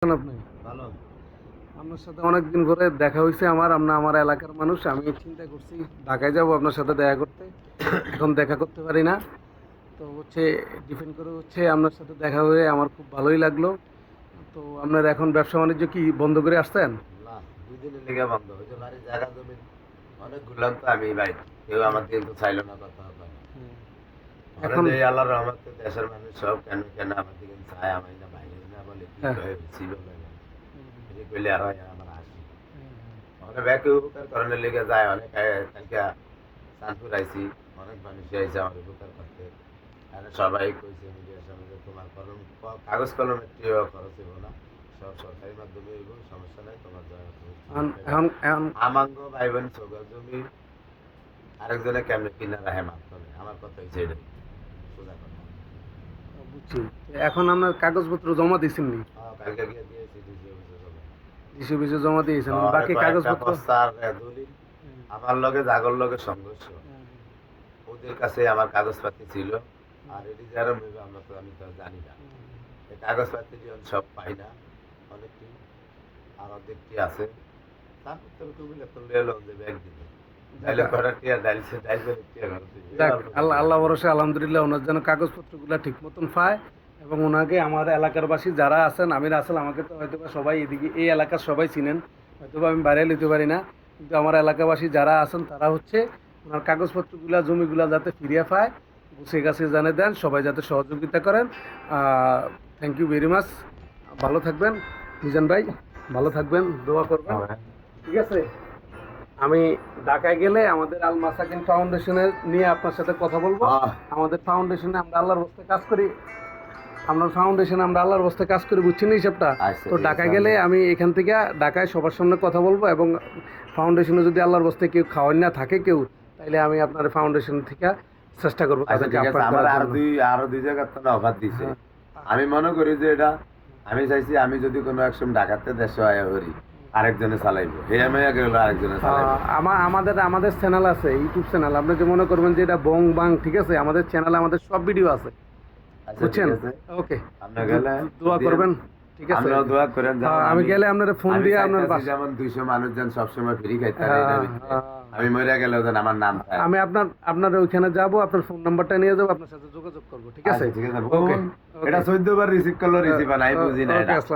আপনি আপনার সাথে অনেকদিন পরে দেখা হয়েছে আমার এলাকার মানুষ। আমি চিন্তা করছি ঢাকায় যাব আপনার সাথে দেখা করতে, এখন দেখা করতে পারি না। তো হচ্ছে ডিপেন্ড করে হচ্ছে আপনার সাথে দেখা হয়ে আমার খুব ভালোই লাগলো। তো আপনার এখন ব্যবসা বাণিজ্য কি বন্ধ করে আসছেন? না, ২ দিনের লেগে বন্ধ হয়েছে। বাড়ির জায়গা জমি অনেক ঘুরলাম তো আমি ভাই। কেউ হুম, আমার কিন্তু চাইলো না কথা হবে না। হুম। ওখানে এখন যে আল্লাহর রহমতে দেশের মানুষ সব কেন কেন আমার দিকে চায় আমি না বাইরে না বলে কি হ্যাঁ, কয়ে ছিল হুম, এটা কইলে আর হয় আমার হাসি। হুম, ওখানে ব্যাকে উপকার করানোর লেগে যায় অনেক কালকে চাঁদপুর আইছি, অনেক মানুষ আইছে আমার উপকার করতে। আর সবাই কইছে মিডিয়ার সামনে যে তোমার কলম কাগজ কলমের টিও খরচ হইব না, সব সরকারি মাধ্যমে হইব, সমস্যা নাই, তোমার তুমি এখন সুযোগ পাইবা। এখন এখন আমাঙ্গ ভাই বোন চোখের জমি আরেকজনে কেমনে কিনা রাখে মাধ্যমে আমার কথা হচ্ছে এটাই সোজা কথা। বুঝছি। এখন আপনার কাগজপত্র জমা দিয়েছেন নি? কালকে গিয়ে দিয়েছি ডিসি অফিসে সবাই। ডিসি অফিসে জমা দিয়েছেন, শহরে বাকি কয়েকটা কাগজপত্র? বস্তার দলিল হুম, আমার লগে জাগর লগে সংঘর্ষ, হুম, ওদের কাছে আমার কাগজপাতি ছিল। আর এটি যারা নেবে আমরা তো আমি তো জানি না, হুম। এই কাগজপাতি আমি সব পাই না, অনেকটি আর অর্ধেকটি আছে। তারপর তো তুমি তো লেলো দেবে একদিনে, ডাইলে কটা টিয়া ডাইলছে ডাইল করে টিয়া ঘর থেকে এই যাক, অল্প আল্লাহ টাকা। আল্লাহ ভরসা, আলহামদুলিল্লাহ ওনার যেন কাগজপত্রগুলো ঠিক মতন পায়। এবং ওনাকে আমার এলাকারবাসী যারা আছেন, আমি রাসেল, আমাকে তো হয়তো বা সবাই এদিকে এই এলাকার সবাই চিনেন, হয়তো বা আমি বাইরে নিতে পারি না, কিন্তু আমার এলাকাবাসী যারা আছেন তারা হচ্ছে ওনার কাগজপত্রগুলা জমিগুলা যাতে ফিরিয়ে পায়, গুছিয়ে গাছিয়ে জানে দেন, সবাই যাতে সহযোগিতা করেন। Thank you very much. ভালো থাকবেন মিজান ভাই, ভালো থাকবেন, দোয়া করবেন। হবে। ঠিক আছে, আমি ঢাকায় গেলে আমাদের আল মাসাকিন ফাউন্ডেশনের নিয়ে আপনার সাথে কথা বলবো। আহ, আমাদের ফাউন্ডেশনে আমরা আল্লাহর বস্তে কাজ করি, আপনার ফাউন্ডেশনে আমরা আল্লাহর বস্তে কাজ করি, বুঝছেন হিসাবটা? আচ্ছা তো ঠিক আছে ঢাকায় গেলে আমি এখান থেকে ঢাকায় সবার সামনে কথা বলবো, এবং ফাউন্ডেশনে যদি আল্লাহর বস্তে কেউ খাওয়ান না থাকে কেউ, তাইলে আমি আপনার ফাউন্ডেশন থেকে চেষ্টা করবো আচ্ছা তাদেরকে ঠিক আছে, আপ্যায়ন আমার করার আর জন্য। আরো দুই জায়গার তো অফার দিছে। হ্যাঁ, আমি মনে করি যে এটা আমি চাইছি আমি যদি কোনো একসময় ঢাকাতে দেশে আয়া করি আরেকজনে চালাইবো, হে আমি গেল আরেকজনে চালাইবো। আমাদের আমাদের চ্যানেল আছে, ইউটিউব চ্যানেল। আপনি যে মনে করবেন যে এটা বং বাং, ঠিক আছে, আমাদের চ্যানেলে আমাদের সব ভিডিও আছে, আচ্ছা ঠিক বুঝছেন? আছে, ওকে, আপনি গেলে দোয়া করবেন, ঠিক আছে? আপনিও দোয়া করেন যেমন আমি গেলে আপনার ফোন আমি দিয়ে আপনার চাইতাছি বাসা। যেমন 200 মানুষ যেন সবসময় ফ্রি খাইতে পারে এটার ভিতরে। আমি মরে গেলেও যেন আমার নাম থাকে। আমি আপনার ওইখানে যাব, আপনার ফোন নাম্বারটা নিয়ে যাবো, আপনার সাথে যোগাযোগ করবো, ঠিক আছে? আচ্ছা ঠিক আছে, ওকে, বোন, এটা 14 বার রিসিভ করলো রিসিভ নাই বুঝি না ওকে, এটা। আসসালাম।